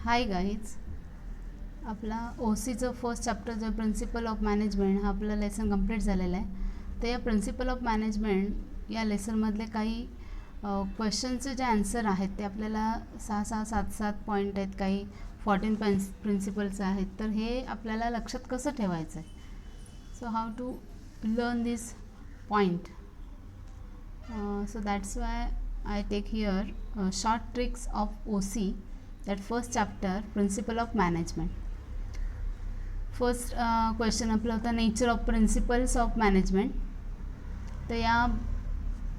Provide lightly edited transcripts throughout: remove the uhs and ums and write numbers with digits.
Hi guys, आपला OCचं first chapter जो principal of management हा आपला लेसन कंप्लीट झालेला आहे. तर या प्रिन्सिपल ऑफ मॅनेजमेंट या लेसनमधले काही क्वेश्चनचे जे आन्सर आहेत ते आपल्याला 6-7 पॉईंट आहेत, काही 14 प्रिन्सिपल्स आहेत. तर हे आपल्याला लक्षात कसं ठेवायचं आहे. So how to learn this point. So that's why I take here short tricks of OC, that first chapter, principle of management. First question आपला होता nature of principles of management. तर या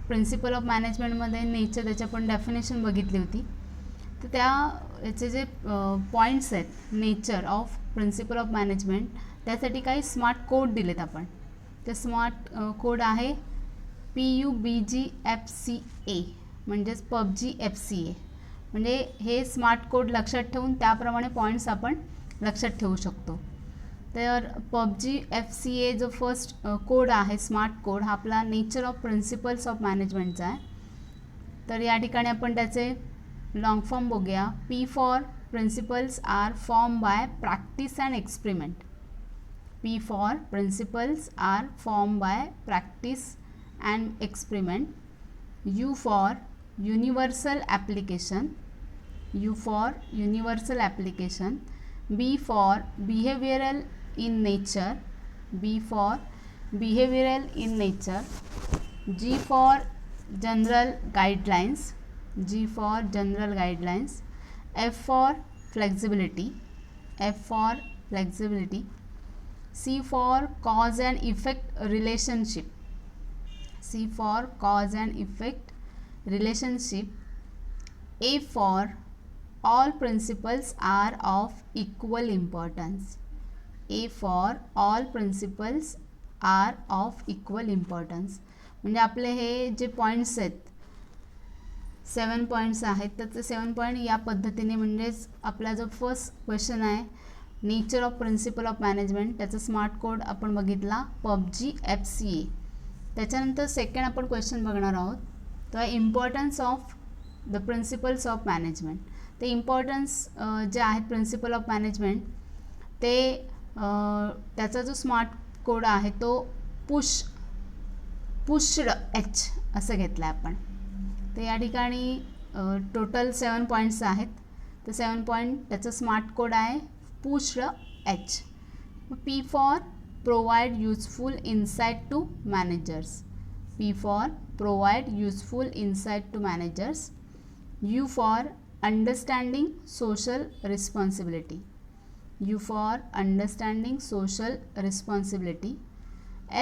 प्रिन्सिपल ऑफ मॅनेजमेंटमध्ये नेचर त्याची आपण definition बघितली होती. तर त्या याचे जे पॉईंट्स आहेत nature of principle of management, त्यासाठी काही स्मार्ट कोड दिलेत आपण. ते स्मार्ट कोड आहे PUBGFCA, म्हणजेच PUBGFCA. म्हणजे हे स्मार्ट कोड लक्षात ठेवून त्याप्रमाणे पॉईंट्स आपण लक्षात ठेवू शकतो. तर PUBGFCA जो फर्स्ट कोड आहे, स्मार्ट कोड, हा आपला नेचर ऑफ प्रिन्सिपल्स ऑफ मॅनेजमेंटचा आहे. तर या ठिकाणी आपण त्याचे लॉंग फॉर्म बघूया. P for principles are form by practice and experiment. P for principles are form by practice and experiment. U for universal application. U for universal application. B for behavioral in nature. B for behavioral in nature. G for general guidelines. G for general guidelines. F for flexibility. F for flexibility. C for cause and effect relationship. C for cause and effect relationship. A for all principles are of equal importance. A for all principles are of equal importance. म्हणजे आपले हे जे points आहेत, 7 points आहेत, तर ते 7 point या पद्धतीने, म्हणजेच आपला जो फर्स्ट क्वेश्चन आहे nature of principle of management, त्याचा स्मार्ट कोड आपण बघितला PUBGFCA. त्याच्यानंतर सेकंड आपण क्वेश्चन बघणार आहोत, तर importance of the principles of management. ते इम्पॉर्टन्स जे आहेत प्रिन्सिपल ऑफ मॅनेजमेंट, ते त्याचा जो स्मार्ट कोड आहे तो पुश्ड H असं घेतलं आहे आपण. तर या ठिकाणी टोटल 7 पॉईंट्स आहेत. तर 7 पॉईंट त्याचा स्मार्ट कोड आहे pushed H. P for provide useful insight to managers. P for provide useful insight to managers. U for understanding social responsibility. U for understanding social responsibility.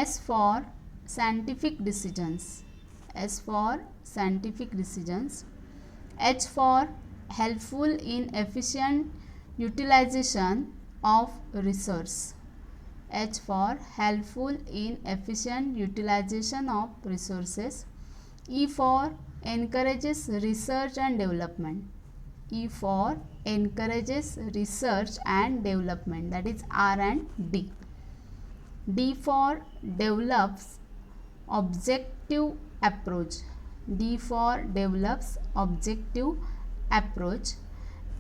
S for scientific decisions. S for scientific decisions. H for helpful in efficient utilization of resource. H for helpful in efficient utilization of resources. E for encourages research and development. E for encourages research and development, that is R and D. D for develops objective approach. D for develops objective approach.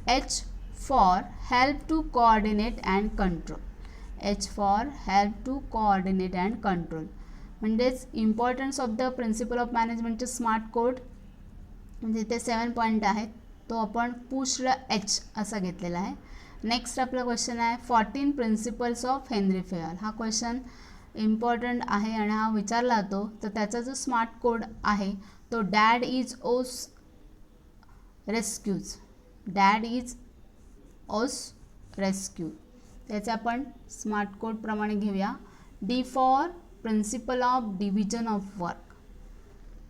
H for help to coordinate and control. H for help to coordinate and control. म्हणजेच importance of the principle of मॅनेजमेंटचे smart code, म्हणजे ते 7 point आहेत, तो आपण pushed H असा घेतलेला आहे. नेक्स्ट आपला क्वेश्चन आहे 14 प्रिन्सिपल्स ऑफ हेनरी फेयर. हा क्वेश्चन इम्पॉर्टंट आहे आणि हा विचारला जातो. तर त्याचा जो स्मार्ट कोड आहे तो dad is us rescues. Dad is us rescue. त्याचे आपण स्मार्ट कोड प्रमाणे घेऊया. D for principle of division of work.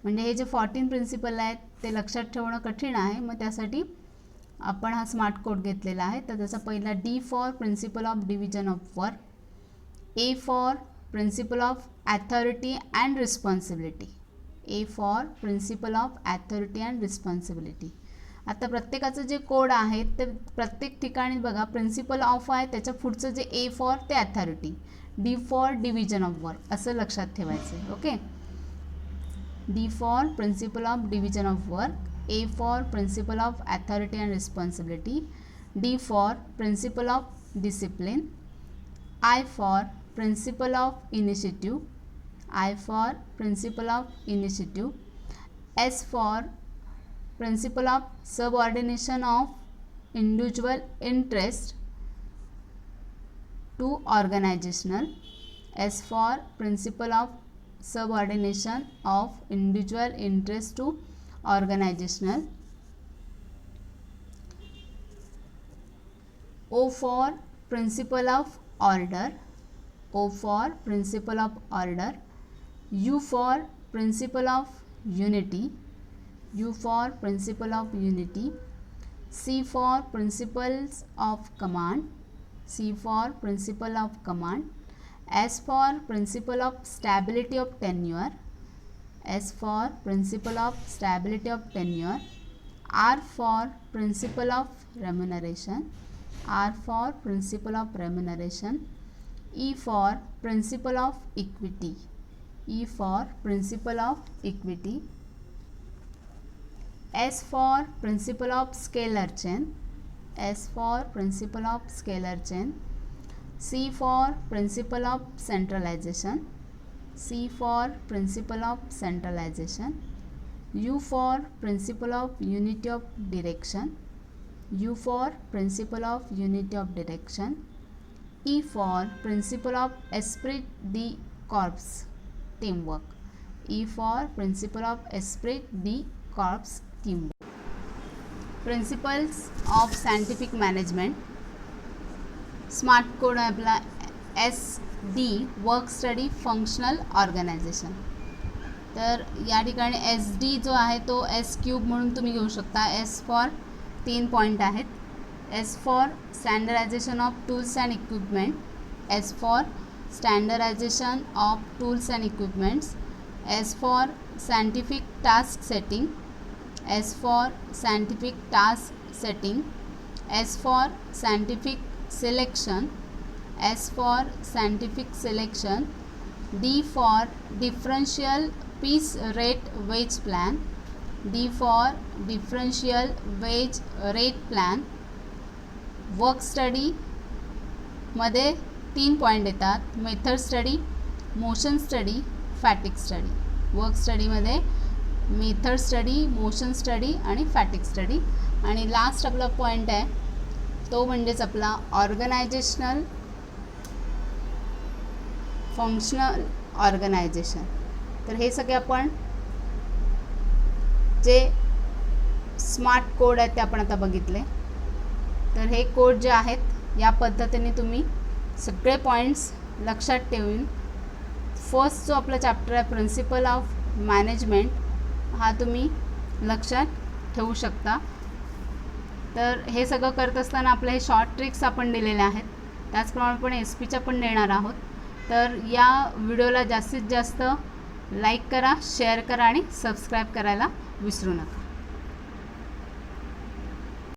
म्हणजे हे जे 14 प्रिन्सिपल आहेत ते लक्षात ठेवणं कठीण आहे, मग त्यासाठी आपण हा स्मार्ट कोड घेतलेला आहे. तर त्याचा पहिला D for principle of division of work. A for principle of authority and responsibility. A for principle of authority and responsibility. आता प्रत्येकाचं जे कोड आहे ते प्रत्येक ठिकाणी बघा, प्रिन्सिपल ऑफ आहे, त्याच्या पुढचं जे A फॉर ते authority, D for division of work असं लक्षात ठेवायचं आहे. Okay, D for principle of division of work, A for principle of authority and responsibility, D for principle of discipline. I for principle of initiative. I for principle of initiative. S for principle of subordination of individual interest to organizational. S for principle of subordination of individual interest to organizational. O for principle of order. O for principle of order. U for principle of unity. U for principle of unity. C for principles of command. C for principle of command. S for principle of stability of tenure. S for principle of stability of tenure. R for principle of remuneration. R for principle of remuneration. E for principle of equity. E for principle of equity. S for principle of scalar chain. S for principle of scalar chain. C for principle of centralization. C for principle of centralization. U for principle of unity of direction. U for principle of unity of direction. E for principle of esprit de corps, teamwork. E for principle of esprit de corps, teamwork. Principles of scientific management. Smart code आहे आपला SD work study functional organisation. तर या ठिकाणी SD जो आहे तो S cube म्हणून तुम्ही घेऊ शकता. S फॉर 3 पॉईंट आहेत. S for standardisation of tools and equipment. S for standardisation of tools and equipments. S for scientific task setting. S for scientific task setting. S for scientific selection. S for scientific selection. D for differential piece rate wage plan. D for differential wage rate plan. Work study मध्ये 3 point येतात. Method study, motion study, fatigue study. Work स्टडीमध्ये method study, motion study आणि fatigue study. आणि last आपला point आहे तो म्हणजेच आपला ऑर्गनायझेशनल फंक्शनल ऑर्गनायझेशन. तर हे सगळे आपण जे स्मार्ट कोड आहेत ते आपण आता बघितले. तर हे कोड जे आहेत या पद्धतीने तुम्ही सगळे पॉईंट्स लक्षात ठेवून फर्स्ट जो आपला चॅप्टर आहे प्रिन्सिपल ऑफ मॅनेजमेंट हा तुम्ही लक्षात ठेवू शकता. तर हे सगळं करत असताना आपले हे शॉर्ट ट्रिक्स आपण दिलेल्या आहेत. त्याचप्रमाणे आपण SPच्या पण देणार आहोत. तर या व्हिडिओला जास्तीत जास्त लाईक करा, शेअर करा आणि सबस्क्राईब करायला विसरू नका.